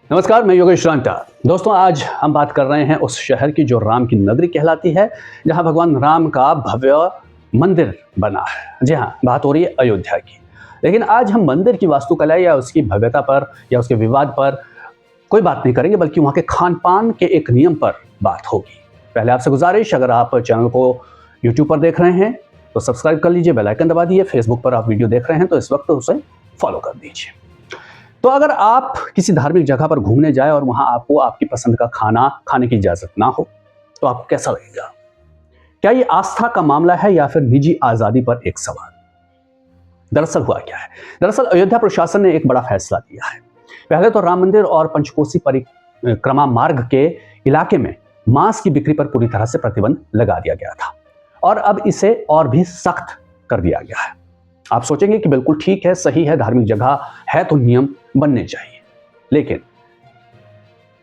नमस्कार, मैं योगेश रांटा। दोस्तों, आज हम बात कर रहे हैं उस शहर की जो राम की नगरी कहलाती है, जहां भगवान राम का भव्य मंदिर बना है। जी हाँ, बात हो रही है अयोध्या की। लेकिन आज हम मंदिर की वास्तुकला या उसकी भव्यता पर या उसके विवाद पर कोई बात नहीं करेंगे, बल्कि वहाँ के खान-पान के एक नियम पर बात होगी। पहले आपसे गुज़ारिश, अगर आप चैनल को यूट्यूब पर देख रहे हैं, तो सब्सक्राइब कर लीजिए, बेल आइकन दबा दीजिए। फेसबुक पर आप वीडियो देख रहे हैं, तो इस वक्त उसे फॉलो कर दीजिए। तो अगर आप किसी धार्मिक जगह पर घूमने जाए और वहां आपको आपकी पसंद का खाना खाने की इजाजत ना हो, तो आपको कैसा लगेगा? क्या ये आस्था का मामला है या फिर निजी आजादी पर एक सवाल? दरअसल हुआ क्या है? दरअसल अयोध्या प्रशासन ने एक बड़ा फैसला लिया है। पहले तो राम मंदिर और पंचकोसी परिक्रमा मार्ग के इलाके में मांस की बिक्री पर पूरी तरह से प्रतिबंध लगा दिया गया था और अब इसे और भी सख्त कर दिया गया है। आप सोचेंगे कि बिल्कुल ठीक है, सही है, धार्मिक जगह है तो नियम बनने चाहिए। लेकिन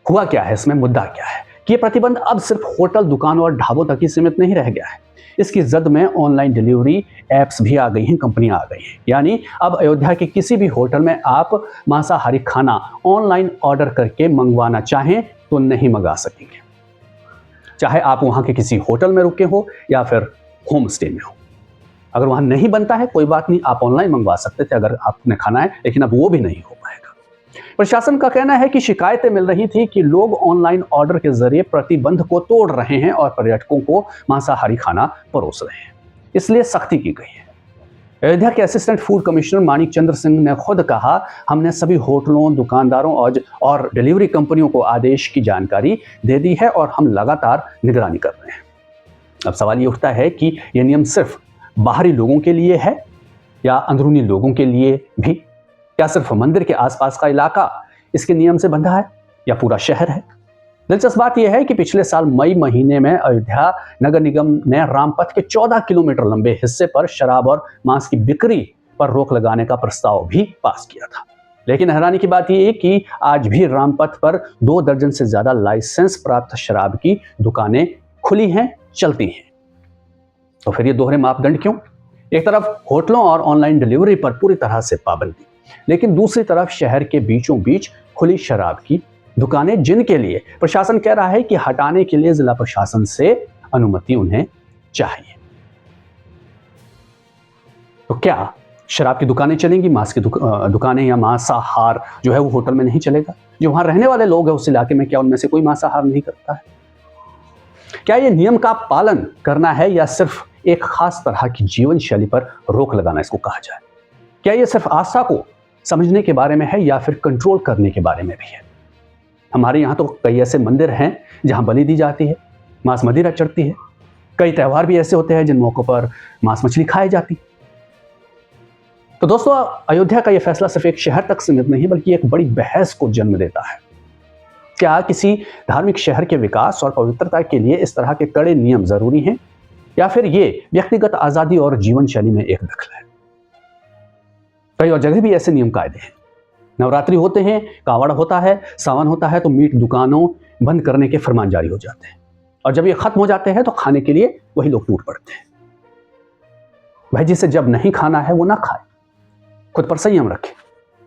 हुआ क्या है, इसमें मुद्दा क्या है कि ये प्रतिबंध अब सिर्फ होटल, दुकानों और ढाबों तक ही सीमित नहीं रह गया है। इसकी जद में ऑनलाइन डिलीवरी एप्स भी आ गई हैं, कंपनियां आ गई हैं। यानी अब अयोध्या के किसी भी होटल में आप मांसाहारी खाना ऑनलाइन ऑर्डर करके मंगवाना चाहें तो नहीं मंगा सकेंगे, चाहे आप वहां के किसी होटल में रुके हो या फिर होम स्टे में हो। अगर वहां नहीं बनता है, कोई बात नहीं, आप ऑनलाइन मंगवा सकते थे अगर आपने खाना है, लेकिन अब वो भी नहीं हो पाएगा। प्रशासन का कहना है कि शिकायतें मिल रही थी कि लोग ऑनलाइन ऑर्डर के जरिए प्रतिबंध को तोड़ रहे हैं और पर्यटकों को मांसाहारी खाना परोस रहे हैं, इसलिए सख्ती की गई है। अयोध्या के assistant food commissioner Manik Chandra Singh ने खुद कहा, हमने सभी होटलों, दुकानदारों और डिलीवरी कंपनियों को आदेश की जानकारी दे दी है और हम लगातार निगरानी कर रहे हैं। अब सवाल ये उठता है कि यह नियम सिर्फ बाहरी लोगों के लिए है या अंदरूनी लोगों के लिए भी? क्या सिर्फ मंदिर के आसपास का इलाका इसके नियम से बंधा है या पूरा शहर है? दिलचस्प बात यह है कि पिछले साल मई महीने में अयोध्या नगर निगम ने रामपथ के 14 किलोमीटर लंबे हिस्से पर शराब और मांस की बिक्री पर रोक लगाने का प्रस्ताव भी पास किया था। लेकिन हैरानी की बात यह है कि आज भी रामपथ पर 2 दर्जन से ज्यादा लाइसेंस प्राप्त शराब की दुकानें खुली हैं, चलती हैं। तो फिर ये दोहरे मापदंड क्यों? एक तरफ होटलों और ऑनलाइन डिलीवरी पर पूरी तरह से पाबंदी, लेकिन दूसरी तरफ शहर के बीचों बीच खुली शराब की दुकानें, जिनके लिए प्रशासन कह रहा है कि हटाने के लिए जिला प्रशासन से अनुमति उन्हें चाहिए। तो क्या शराब की दुकानें चलेंगी, मांस की दुकानें या मांसाहार जो है वो होटल में नहीं चलेगा? जो वहां रहने वाले लोग हैं उस इलाके में, क्या उनमें से कोई मांसाहार नहीं करता है? क्या ये नियम का पालन करना है या सिर्फ एक खास तरह की जीवन शैली पर रोक लगाना इसको कहा जाए? क्या ये सिर्फ आस्था को समझने के बारे में है या फिर कंट्रोल करने के बारे में भी है? हमारे यहाँ तो कई ऐसे मंदिर हैं जहाँ बलि दी जाती है, मांस मदिरा चढ़ती है। कई त्यौहार भी ऐसे होते हैं जिन मौकों पर मांस मछली खाई जाती। तो दोस्तों, अयोध्या का यह फैसला सिर्फ एक शहर तक सीमित नहीं बल्कि एक बड़ी बहस को जन्म देता है। क्या किसी धार्मिक शहर के विकास और पवित्रता के लिए इस तरह के कड़े नियम जरूरी हैं या फिर ये व्यक्तिगत आजादी और जीवन शैली में एक दखल है? कई और जगह भी ऐसे नियम कायदे हैं। नवरात्रि होते हैं, कावड़ होता है, सावन होता है तो मीट दुकानों बंद करने के फरमान जारी हो जाते हैं और जब ये खत्म हो जाते हैं तो खाने के लिए वही लोग टूट पड़ते हैं। भाई, जिसे जब नहीं खाना है वो ना खाए, खुद पर संयम रखे।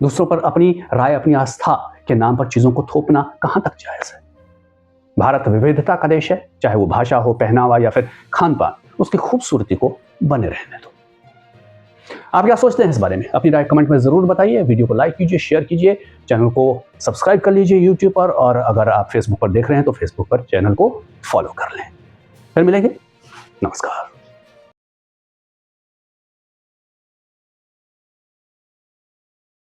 दूसरों पर अपनी राय, अपनी आस्था के नाम पर चीजों को थोपना कहां तक जायज है? भारत विविधता का देश है, चाहे वो भाषा हो, पहनावा या फिर खान पान, उसकी खूबसूरती को बने रहने दो। आप क्या सोचते हैं इस बारे में? अपनी राय कमेंट में जरूर बताइए। वीडियो को लाइक कीजिए, शेयर कीजिए, चैनल को सब्सक्राइब कर लीजिए यूट्यूब पर, और अगर आप फेसबुक पर देख रहे हैं तो फेसबुक पर चैनल को फॉलो कर लें। फिर मिलेंगे। नमस्कार।